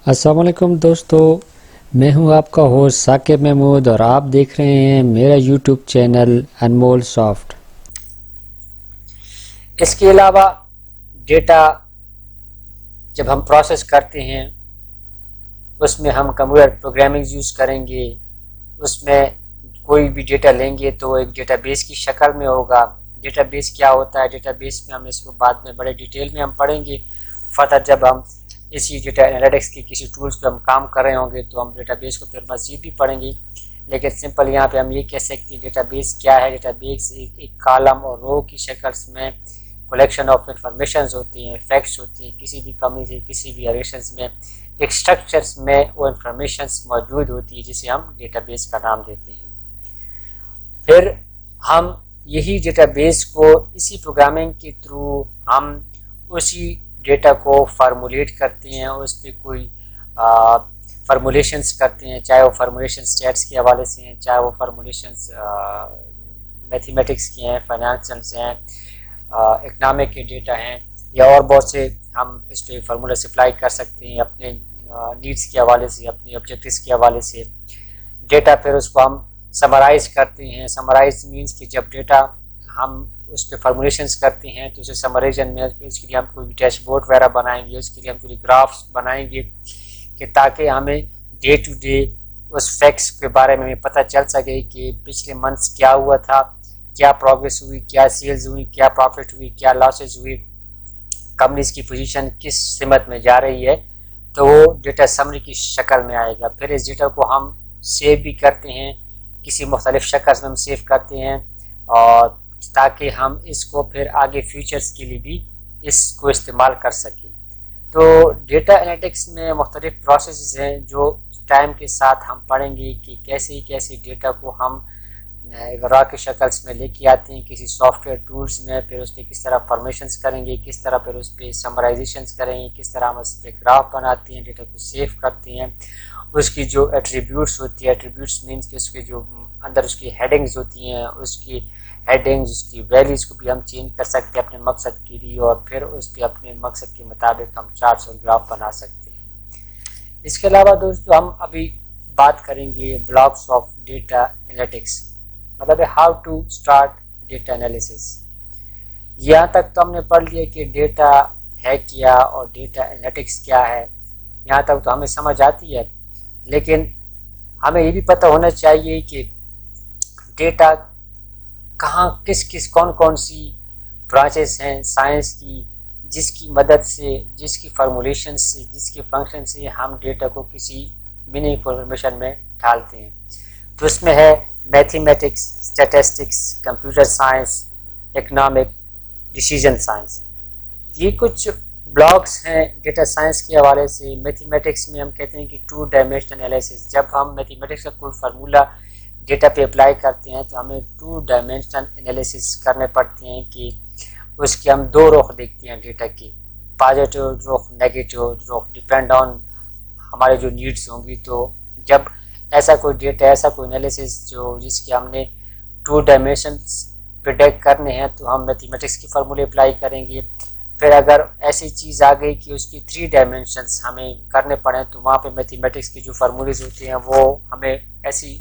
السلام علیکم دوستو، میں ہوں آپ کا ہوسٹ ثاقب محمود اور آپ دیکھ رہے ہیں میرا یوٹیوب چینل انمول سافٹ۔ اس کے علاوہ ڈیٹا جب ہم پروسیس کرتے ہیں اس میں ہم کمپیوٹر پروگرامنگ یوز کریں گے، اس میں کوئی بھی ڈیٹا لیں گے تو ایک ڈیٹا بیس کی شکل میں ہوگا۔ ڈیٹا بیس کیا ہوتا ہے؟ ڈیٹا بیس میں ہم اس کو بعد میں بڑے ڈیٹیل میں ہم پڑھیں گے، فردر جب ہم اسی ڈیٹا انالیٹکس کے کسی ٹولز پہ ہم کام کر رہے ہوں گے تو ہم ڈیٹا بیس کو پھر مزید بھی پڑھیں گے۔ لیکن سمپل یہاں پہ ہم یہ کہہ سکتے ہیں ڈیٹا بیس کیا ہے۔ ڈیٹا بیس ایک کالم اور رو کی شکل میں کلیکشن آف انفارمیشنز ہوتی ہیں، فیکٹس ہوتی ہیں، کسی بھی کمی سے کسی بھی ایریشنز میں ایک سٹرکچرز میں وہ انفارمیشنز موجود ہوتی ہے جسے ہم ڈیٹا بیس کا نام دیتے ہیں۔ پھر ہم یہی ڈیٹا بیس کو اسی پروگرامنگ کے تھرو ہم اسی ڈیٹا کو فارمولیٹ کرتے ہیں، اس پہ کوئی فارمولیشنز کرتے ہیں، چاہے وہ فارمولیشن اسٹیٹس کے حوالے سے ہیں، چاہے وہ فارمولیشنز میتھمیٹکس کے ہیں، فائنانشل سے ہیں، اکنامک کے ڈیٹا ہیں، یا اور بہت سے ہم اس پہ فارمولا سپلائی کر سکتے ہیں اپنے نیڈس کے حوالے سے، اپنے آبجیکٹیوز کے حوالے سے۔ ڈیٹا پھر اس کو ہم سمرائز کرتے ہیں۔ سمرائز مینس کہ جب ڈیٹا ہم اس پہ فارمولیشنز کرتے ہیں تو اسے سمرائزن میں اس کے لیے ہم کوئی ڈیش بورڈ وغیرہ بنائیں گے، اس کے لیے ہم کوئی گرافس بنائیں گے کہ تاکہ ہمیں ڈے ٹو ڈے اس فیکٹس کے بارے میں پتہ چل سکے کہ پچھلے منتھس کیا ہوا تھا، کیا پروگریس ہوئی، کیا سیلز ہوئی، کیا پروفٹ ہوئی، کیا لاسز ہوئی، کمپنیز کی پوزیشن کس سمت میں جا رہی ہے، تو وہ ڈیٹا سمری کی شکل میں آئے گا۔ پھر اس ڈیٹا کو ہم سیو بھی کرتے ہیں، کسی مختلف شکل میں ہم سیو کرتے ہیں، اور تاکہ ہم اس کو پھر آگے فیوچرز کے لیے بھی اس کو استعمال کر سکیں۔ تو ڈیٹا انالیٹکس میں مختلف پروسیسز ہیں جو ٹائم کے ساتھ ہم پڑھیں گے کہ کیسے ڈیٹا کو ہم را کی شکلس میں لے کے آتے ہیں کسی سافٹ ویئر ٹولز میں، پھر اس پہ کس طرح فارمیشنز کریں گے، کس طرح پھر اس پہ سمرائزیشنز کریں گے، کس طرح ہم اس پہ گراف بناتے ہیں، ڈیٹا کو سیو کرتے ہیں۔ اس کی جو ایٹریبیوٹس ہوتی ہے، ایٹریبیوٹس مینس کہ اس کے جو اندر اس کی ہیڈنگز ہوتی ہیں، اس کی ہیڈنگز، اس کی ویلیوز کو بھی ہم چینج کر سکتے ہیں اپنے مقصد کے لیے، اور پھر اس پہ اپنے مقصد کے مطابق ہم چارٹس اور گراف بنا سکتے ہیں۔ اس کے علاوہ دوستو ہم ابھی بات کریں گے بلاکس آف ڈیٹا انالیٹکس، مطلب how to start data analysis. یہاں تک تو ہم نے پڑھ لیا کہ ڈیٹا ہے کیا اور ڈیٹا انالیٹکس کیا ہے، یہاں تک تو ہمیں سمجھ آتی ہے، لیکن ہمیں یہ بھی پتہ ہونا چاہیے کہ ڈیٹا کہاں کس کون سی برانچز ہیں سائنس کی، جس کی مدد سے، جس کی فارمولیشن سے، جس کے فنکشن سے ہم ڈیٹا کو کسی میننگ انفارمیشن میں ڈالتے ہیں۔ تو اس میں ہے mathematics, statistics, computer science, economic, decision science. یہ کچھ بلاکس ہیں ڈیٹا سائنس کے حوالے سے۔ میتھمیٹکس میں ہم کہتے ہیں کہ 2 ڈائمینشنل انالیسس، جب ہم میتھمیٹکس کا کوئی فارمولا ڈیٹا پہ اپلائی کرتے ہیں تو ہمیں 2 ڈائمینشنل انالیسس کرنے پڑتے ہیں کہ اس کے ہم 2 رخ دیکھتے ہیں ڈیٹا کی، positive Rukh, negative Rukh, depend on ہمارے جو نیڈس ہوں گی۔ تو جب ایسا کوئی ڈیٹا، ایسا کوئی انالیسس جو جس کے ہم نے 2 ڈائمینشنس پریڈکٹ کرنے ہیں تو ہم میتھمیٹکس کی فارمولے اپلائی کریں گے۔ پھر اگر ایسی چیز آ گئی کہ اس کی 3 ڈائمینشنس ہمیں کرنے پڑیں تو وہاں پہ میتھمیٹکس کی جو فارمولیز ہوتے ہیں وہ ہمیں ایسی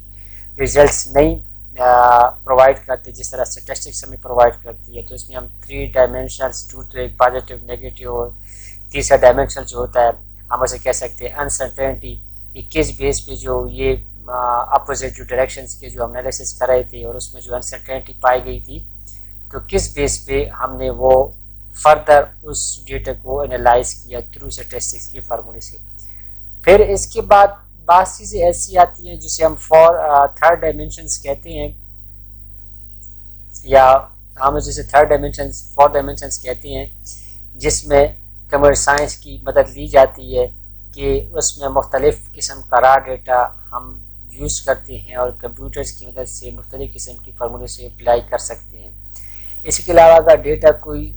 ریزلٹس نہیں پرووائڈ کرتے جس طرح اسٹیٹسٹکس ہمیں پرووائڈ کرتی ہے۔ تو اس میں ہم 3 ڈائمینشنس، 2 تو ایک پازیٹیو، نیگیٹیو، اور تیسرا ڈائمینشن جو ہوتا ہے ہم اسے کہہ سکتے ہیں انسرٹینٹی، کہ کس بیس پہ جو یہ اپوزٹ جو ڈائریکشنس کے جو ہم انالیسس کر رہے تھے اور اس میں جو انسرٹینٹی پائی گئی تھی، تو کس بیس پہ ہم نے وہ فردر اس ڈیٹا کو انالائز کیا تھرو اسٹیٹسٹکس کے فارمولے سے۔ پھر اس کے بعد بعض چیزیں ایسی آتی ہیں جسے ہم 3rd ڈائمینشنس کہتے ہیں، یا ہم جسے 3rd ڈائمینشنس 4 ڈائمینشنس کہتے ہیں، جس میں کمپیوٹر سائنس کی مدد لی جاتی ہے کہ اس میں مختلف قسم کا را ڈیٹا ہم یوز کرتے ہیں اور کمپیوٹرز کی مدد سے مختلف قسم کی فارمولے سے اپلائی کر سکتے ہیں۔ اس کے علاوہ اگر ڈیٹا کوئی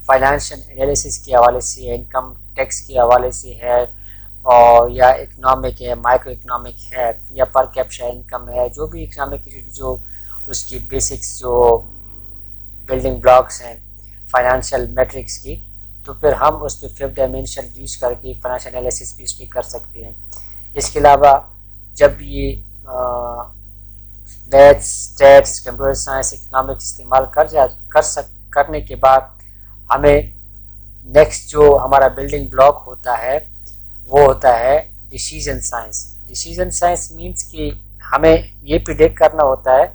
فائنانشل انالیسس کے حوالے سے ہے، انکم ٹیکس کے حوالے سے ہے، اور یا اکنامک ہے، مائکرو اکنامک ہے، یا پر کیپچر انکم ہے، جو بھی اکنامک جو اس کی بیسکس جو بلڈنگ بلاکس ہیں فائنانشل میٹرکس کی، تو پھر ہم اس پہ 5 ڈائمینشن یوز کر کے فائنینشیل انالیسس بھی اس پہ کر سکتے ہیں۔ اس کے علاوہ جب یہ maths, stats, computer science, economics استعمال کرنے کے بعد ہمیں نیکسٹ جو ہمارا بلڈنگ بلاک ہوتا ہے وہ ہوتا ہے decision science. Decision science means کہ ہمیں یہ پریڈکٹ کرنا ہوتا ہے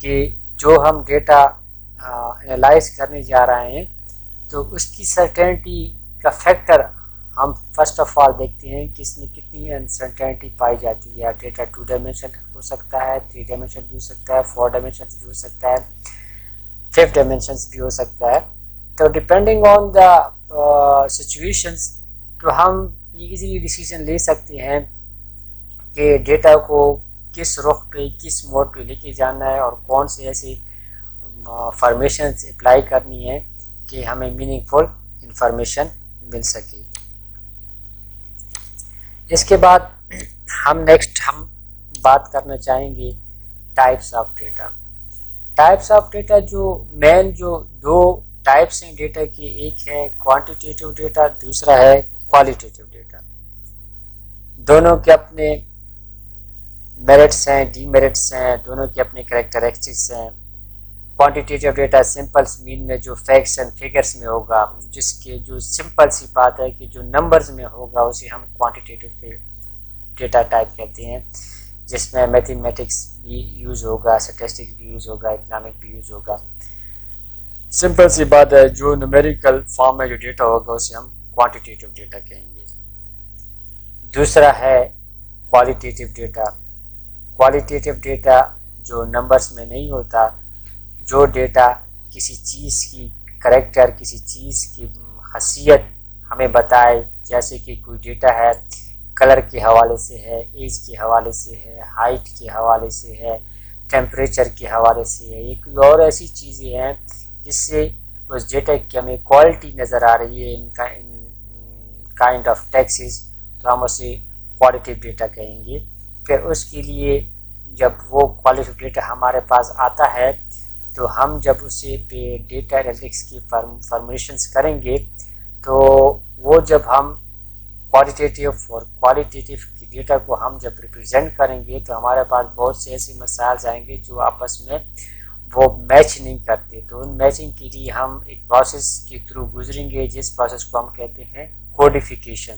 کہ جو ہم ڈیٹا انالائز کرنے جا رہے ہیں تو اس کی سرٹینٹی کا فیکٹر ہم فرسٹ آف آل دیکھتے ہیں کہ اس میں کتنی انسرٹینٹی پائی جاتی ہے۔ ڈیٹا 2 ڈائمینشن ہو سکتا ہے، 3 ڈائمینشن بھی ہو سکتا ہے، 4 ڈائمینشن بھی ہو سکتا ہے، 5 ڈائمینشنس بھی ہو سکتا ہے۔ تو ڈپینڈنگ آن دا سچویشنس تو ہم ایزیلی ڈیسیژن لے سکتے ہیں کہ ڈیٹا کو کس رخ پہ، کس موڈ پہ لے کے جانا ہے اور کون سے ایسی فارمیشنز اپلائی کرنی ہے کہ ہمیں میننگ فل انفارمیشن مل سکے۔ اس کے بعد ہم بات کرنا چاہیں گے types of data. Types of data جو مین جو 2 ٹائپس ہیں ڈیٹا کی، ایک ہے کوانٹیٹیو ڈیٹا، دوسرا ہے کوالیٹیٹیو ڈیٹا۔ دونوں کے اپنے میرٹس ہیں، ڈی میرٹس ہیں، دونوں کے اپنے کریکٹرسٹکس ہیں۔ کوانٹیٹیو ڈیٹا سمپل مین میں جو فیکٹس اینڈ فگرس میں ہوگا، جس کے جو سمپل سی بات ہے کہ جو نمبرز میں ہوگا اسے ہم کوانٹیٹیو ڈیٹا ٹائپ کہتے ہیں، جس میں میتھمیٹکس بھی یوز ہوگا، اسٹیٹسٹکس بھی یوز ہوگا، اکنامک بھی یوز ہوگا۔ سمپل سی بات ہے، جو نومیریکل فارم میں جو ڈیٹا ہوگا اسے ہم کوانٹیٹیو ڈیٹا کہیں گے۔ دوسرا ہے کوالیٹیٹیو ڈیٹا۔ کوالیٹیٹیو ڈیٹا جو نمبرز میں نہیں ہوتا، جو ڈیٹا کسی چیز کی کریکٹر، کسی چیز کی خاصیت ہمیں بتائے، جیسے کہ کوئی ڈیٹا ہے کلر کے حوالے سے ہے، ایج کے حوالے سے ہے، ہائٹ کے حوالے سے ہے، ٹیمپریچر کے حوالے سے ہے، یہ کوئی اور ایسی چیزیں ہیں جس سے اس ڈیٹا کی ہمیں کوالٹی نظر آ رہی ہے، ان کائنڈ آف ٹیکسز، تو ہم اسے کوالٹیٹیو ڈیٹا کہیں گے۔ پھر اس کے لیے جب وہ کوالٹیٹیو ڈیٹا ہمارے پاس آتا ہے تو ہم جب اسے پہ ڈیٹا انالیٹکس کی فارمیشنز کریں گے تو وہ جب ہم کوانٹیٹیو اور کوالیٹیٹیو کی ڈیٹا کو ہم جب ریپرزینٹ کریں گے تو ہمارے پاس بہت سے ایسے مسائل آئیں گے جو آپس میں وہ میچ نہیں کرتے۔ تو ان میچنگ کے لیے ہم ایک پروسیس کے تھرو گزریں گے، جس پروسیس کو ہم کہتے ہیں کوڈیفیکیشن۔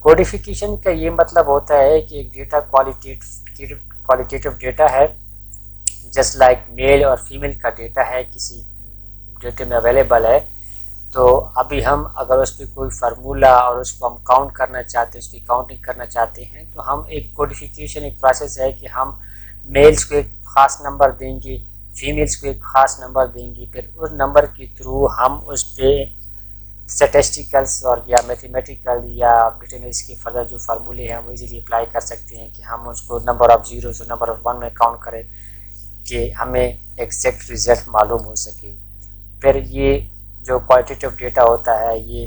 کوڈیفیکیشن کا یہ مطلب ہوتا ہے کہ ایک ڈیٹا کوالیٹیٹیو ڈیٹا ہے، جسٹ لائک میل اور فیمیل کا ڈیٹا ہے کسی ڈیٹے میں اویلیبل ہے، تو ابھی ہم اگر اس پہ کوئی فارمولا اور اس کو ہم کاؤنٹ کرنا چاہتے ہیں، اس کی کاؤنٹنگ کرنا چاہتے ہیں، تو ہم ایک کوڈیفیکیشن ایک پروسیس ہے کہ ہم میلز کو ایک خاص نمبر دیں گے، فیمیلز کو ایک خاص نمبر دیں گے، پھر اس نمبر کے تھرو ہم اس پہ اسٹیٹسٹیکلس اور یا میتھمیٹیکل یا ڈیٹینس کے فردر جو فارمولے ہیں وہ ایزیلی اپلائی کر سکتے ہیں کہ ہم اس کو نمبر آف زیروز اور نمبر آف 1 میں کاؤنٹ کریں کہ ہمیں ایگزیکٹ رزلٹ معلوم ہو سکے۔ پھر یہ جو کوالٹیٹیو ڈیٹا ہوتا ہے یہ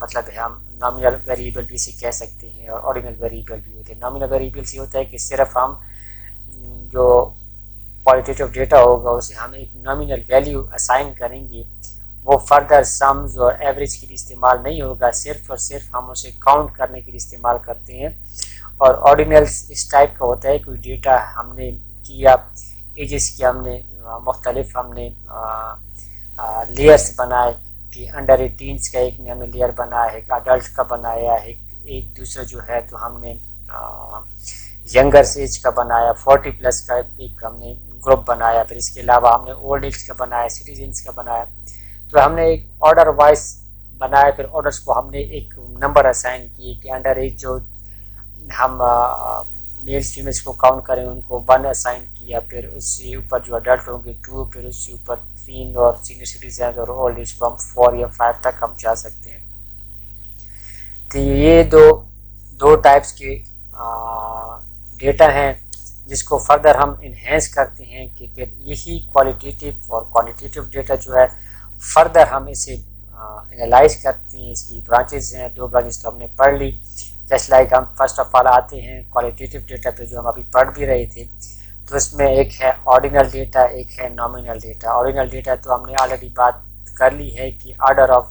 مطلب ہے ہم نامینل ویریبل بھی اسے کہہ سکتے ہیں اور آرڈینل ویریبل بھی ہوتے ہیں۔ نامینل ویریبل یہ ہوتا ہے کہ صرف ہم جو کوالٹیٹیو ڈیٹا ہوگا اسے ہم ایک نامینل ویلیو اسائن کریں گے، وہ فردر سمز اور ایوریج کے لیے استعمال نہیں ہوگا، صرف اور صرف ہم اسے کاؤنٹ کرنے کے لیے استعمال کرتے ہیں۔ اور آرڈینلس اس ٹائپ کا ہوتا ہے کوئی ڈیٹا ہم نے کیا، ایجز کی ہم نے مختلف ہم نے لیئرس بنائے کہ انڈر 18 کا ایک نے ہم نے لیئر بنایا ہے، ایک اڈلٹ کا بنایا ہے، ایک دوسرا جو ہے تو ہم نے ینگرس ایج کا بنایا، 40+ کا ایک ہم نے گروپ بنایا، پھر اس کے علاوہ ہم نے اولڈ ایج کا بنایا، سٹیزنس کا بنایا، تو ہم نے ایک آرڈر وائز بنایا۔ پھر آرڈرس کو ہم نے ایک نمبر اسائن کیے کہ انڈر ایج جو ہم میلس فیمیلس کو کاؤنٹ کریں ان کو 1 اسائن کیا، پھر اس سے اوپر جو اڈلٹ ہوں گے 2، پھر اس سے اوپر 3 اور سینئر سٹیزنز اور اولڈ ایج کو ہم 4 یا 5 تک ہم جا سکتے ہیں۔ تو یہ دو ٹائپس کے ڈیٹا ہیں جس کو فردر ہم انہینس کرتے ہیں کہ پھر یہی کوالٹیٹیو اور کوانٹیٹیو ڈیٹا جو ہے فردر ہم اسے انالائز کرتے ہیں۔ اس کی برانچز ہیں، 2 برانچز تو ہم نے پڑھ لی۔ جسٹ لائک ہم فرسٹ آف آل آتے ہیں کوالٹیٹیو ڈیٹا پہ جو ہم ابھی پڑھ بھی رہے تھے، تو اس میں ایک ہے آرڈینل ڈیٹا، ایک ہے نامینل ڈیٹا۔ آرڈینل ڈیٹا تو ہم نے آلریڈی بات کر لی ہے کہ آرڈر آف